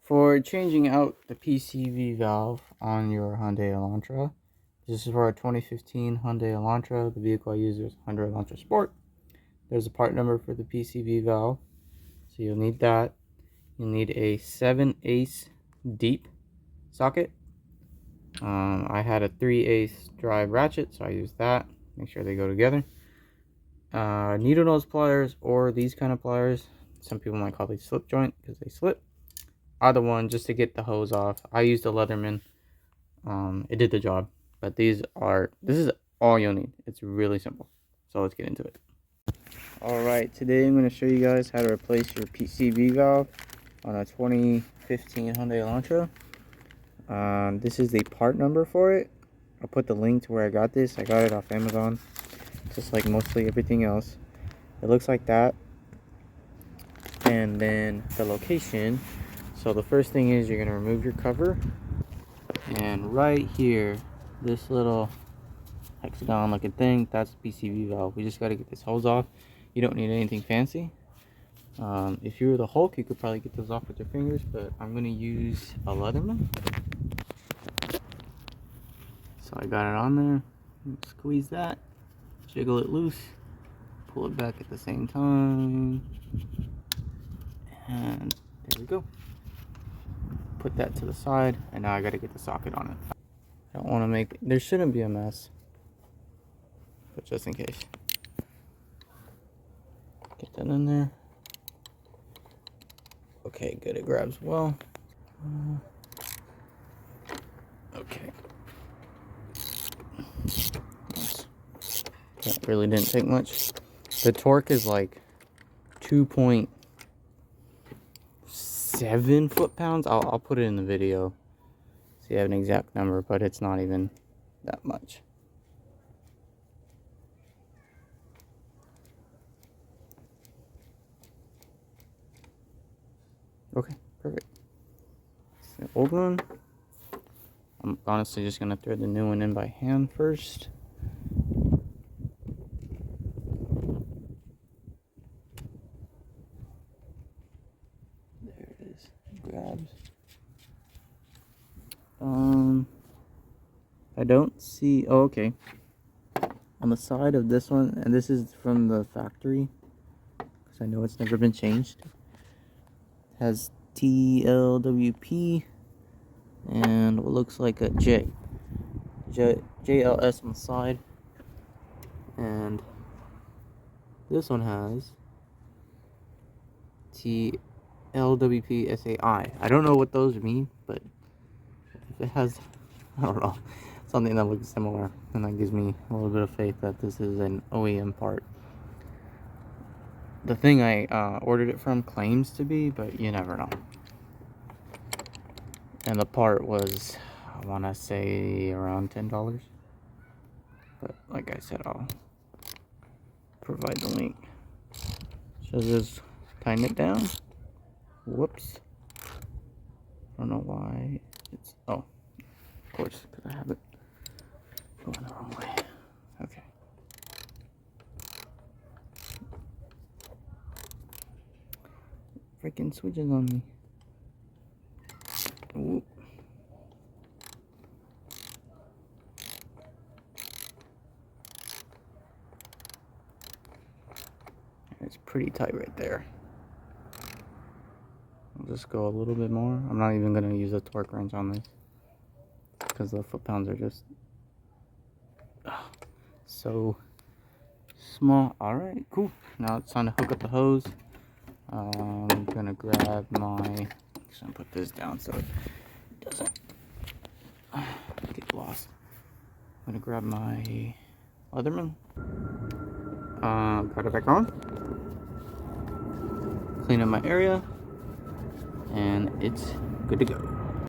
For changing out the PCV valve on your Hyundai Elantra, this is for a 2015 Hyundai Elantra. The vehicle I use is Hyundai Elantra Sport. There's a part number for the PCV valve, so you'll need that. You'll need a 7/8 deep socket. I had a 3/8 drive ratchet, so I used that. Make sure they go together. Needle nose pliers or these kind of pliers. Some people might call these slip joint because they slip. Either one, just to get the hose off. I used a Leatherman. It did the job, but this is all you'll need. It's really simple. So let's get into it. Alright, today I'm going to show you guys how to replace your PCV valve on a 2015 Hyundai Elantra. This is the part number for it. I'll put the link to where I got this. I got it off Amazon, just like mostly everything else. It looks like that. And then the location. So the first thing is you're going to remove your cover. And right here, this little hexagon looking thing, that's the PCV valve. We just got to get this hose off. You don't need anything fancy. If you were the Hulk, you could probably get those off with your fingers, but I'm going to use a Leatherman. So I got it on there. Squeeze that, jiggle it loose, pull it back at the same time, and there we go. Put that to the side, and now I got to get the socket on it. I don't want to make, there shouldn't be a mess, but just in case. Get that in there. Okay, good, it grabs well. Okay. Nice. That really didn't take much. The torque is like 2.7 foot-pounds. I'll put it in the video so you have an exact number, but it's not even that much. Okay, perfect. It's the old one. I'm honestly just gonna thread the new one in by hand first. There it is. It grabs. I don't see. Oh, okay. On the side of this one, and this is from the factory, because I know it's never been changed. It has TLWP and what looks like a JLS on the side, and this one has TLWP SAI. I don't know what those mean, but if it has, I don't know, something that looks similar, and that gives me a little bit of faith that this is an OEM part. The thing I ordered it from claims to be, but you never know. And the part was, I want to say, around $10. But like I said, I'll provide the link. So just tighten it down. Whoops. I don't know why it's, oh, of course, because I have it going the wrong way. Okay. Freaking switches on me. Ooh. It's pretty tight right there. I'll just go a little bit more. I'm not even going to use a torque wrench on this because the foot-pounds are just so small. Alright, cool. Now it's time to hook up the hose. I'm gonna grab my, just gonna put this down so it doesn't get lost. I'm gonna grab my Leatherman, got it back on, clean up my area, and it's good to go.